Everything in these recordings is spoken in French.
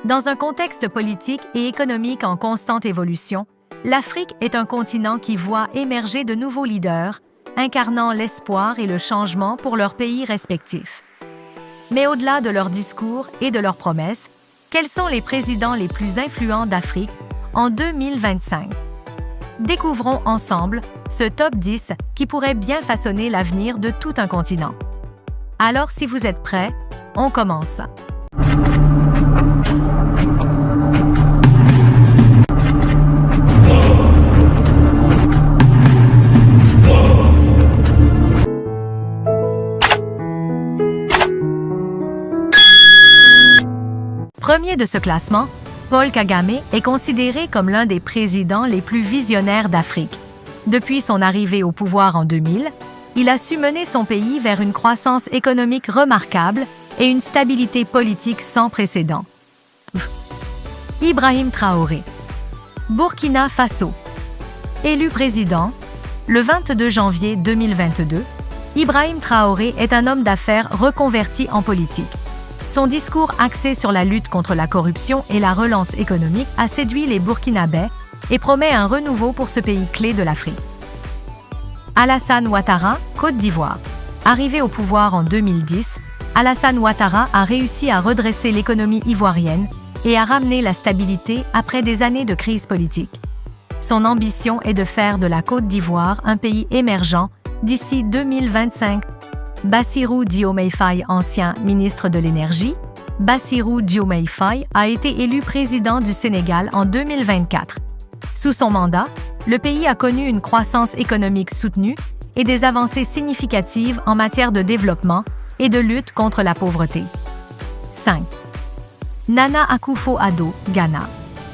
Dans un contexte politique et économique en constante évolution, l'Afrique est un continent qui voit émerger de nouveaux leaders, incarnant l'espoir et le changement pour leurs pays respectifs. Mais au-delà de leurs discours et de leurs promesses, quels sont les présidents les plus influents d'Afrique en 2025? Découvrons ensemble ce top 10 qui pourrait bien façonner l'avenir de tout un continent. Alors, si vous êtes prêts, on commence. Premier de ce classement, Paul Kagame est considéré comme l'un des présidents les plus visionnaires d'Afrique. Depuis son arrivée au pouvoir en 2000, il a su mener son pays vers une croissance économique remarquable et une stabilité politique sans précédent. Ibrahim Traoré. Burkina Faso. Élu président, le 22 janvier 2022, Ibrahim Traoré est un homme d'affaires reconverti en politique. Son discours axé sur la lutte contre la corruption et la relance économique a séduit les Burkinabés et promet un renouveau pour ce pays clé de l'Afrique. Alassane Ouattara, Côte d'Ivoire. Arrivé au pouvoir en 2010, Alassane Ouattara a réussi à redresser l'économie ivoirienne et à ramener la stabilité après des années de crise politique. Son ambition est de faire de la Côte d'Ivoire un pays émergent d'ici 2025. Bassirou Diomaye Faye, ancien ministre de l'Énergie, Bassirou Diomaye Faye a été élu président du Sénégal en 2024. Sous son mandat, le pays a connu une croissance économique soutenue et des avancées significatives en matière de développement et de lutte contre la pauvreté. 5. Nana Akufo-Addo, Ghana.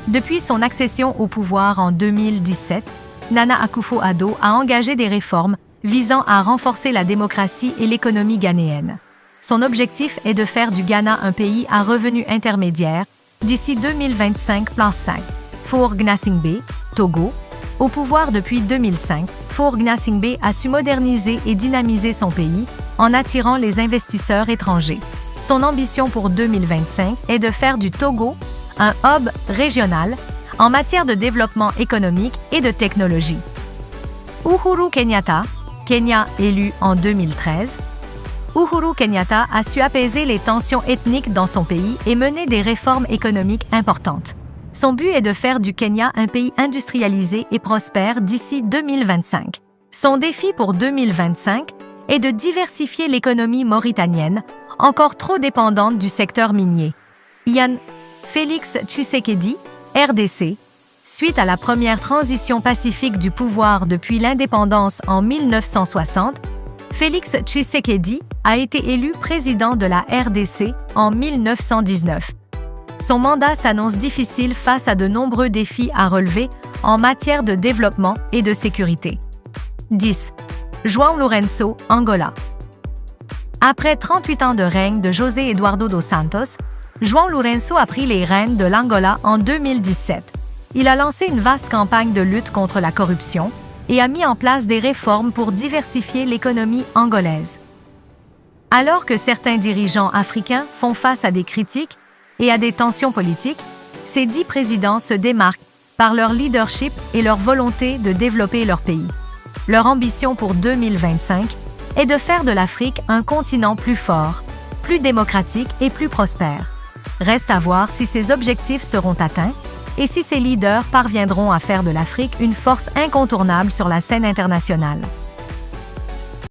Depuis son accession au pouvoir en 2017, Nana Akufo-Addo a engagé des réformes visant à renforcer la démocratie et l'économie ghanéenne. Son objectif est de faire du Ghana un pays à revenu intermédiaire d'ici 2025. 5. Faure Gnassingbé, Togo. Au pouvoir depuis 2005, Faure Gnassingbé a su moderniser et dynamiser son pays en attirant les investisseurs étrangers. Son ambition pour 2025 est de faire du Togo un hub régional en matière de développement économique et de technologie. Uhuru Kenyatta, Kenya élu en 2013, Uhuru Kenyatta a su apaiser les tensions ethniques dans son pays et mener des réformes économiques importantes. Son but est de faire du Kenya un pays industrialisé et prospère d'ici 2025. Son défi pour 2025 est de diversifier l'économie mauritanienne, encore trop dépendante du secteur minier. Yann Félix Tshisekedi, RDC. Suite à la première transition pacifique du pouvoir depuis l'indépendance en 1960, Félix Tshisekedi a été élu président de la RDC en 1919. Son mandat s'annonce difficile face à de nombreux défis à relever en matière de développement et de sécurité. 10. João Lourenço, Angola. Après 38 ans de règne de José Eduardo dos Santos, João Lourenço a pris les rênes de l'Angola en 2017. Il a lancé une vaste campagne de lutte contre la corruption et a mis en place des réformes pour diversifier l'économie angolaise. Alors que certains dirigeants africains font face à des critiques et à des tensions politiques, ces 10 présidents se démarquent par leur leadership et leur volonté de développer leur pays. Leur ambition pour 2025 est de faire de l'Afrique un continent plus fort, plus démocratique et plus prospère. Reste à voir si ces objectifs seront atteints et si ces leaders parviendront à faire de l'Afrique une force incontournable sur la scène internationale.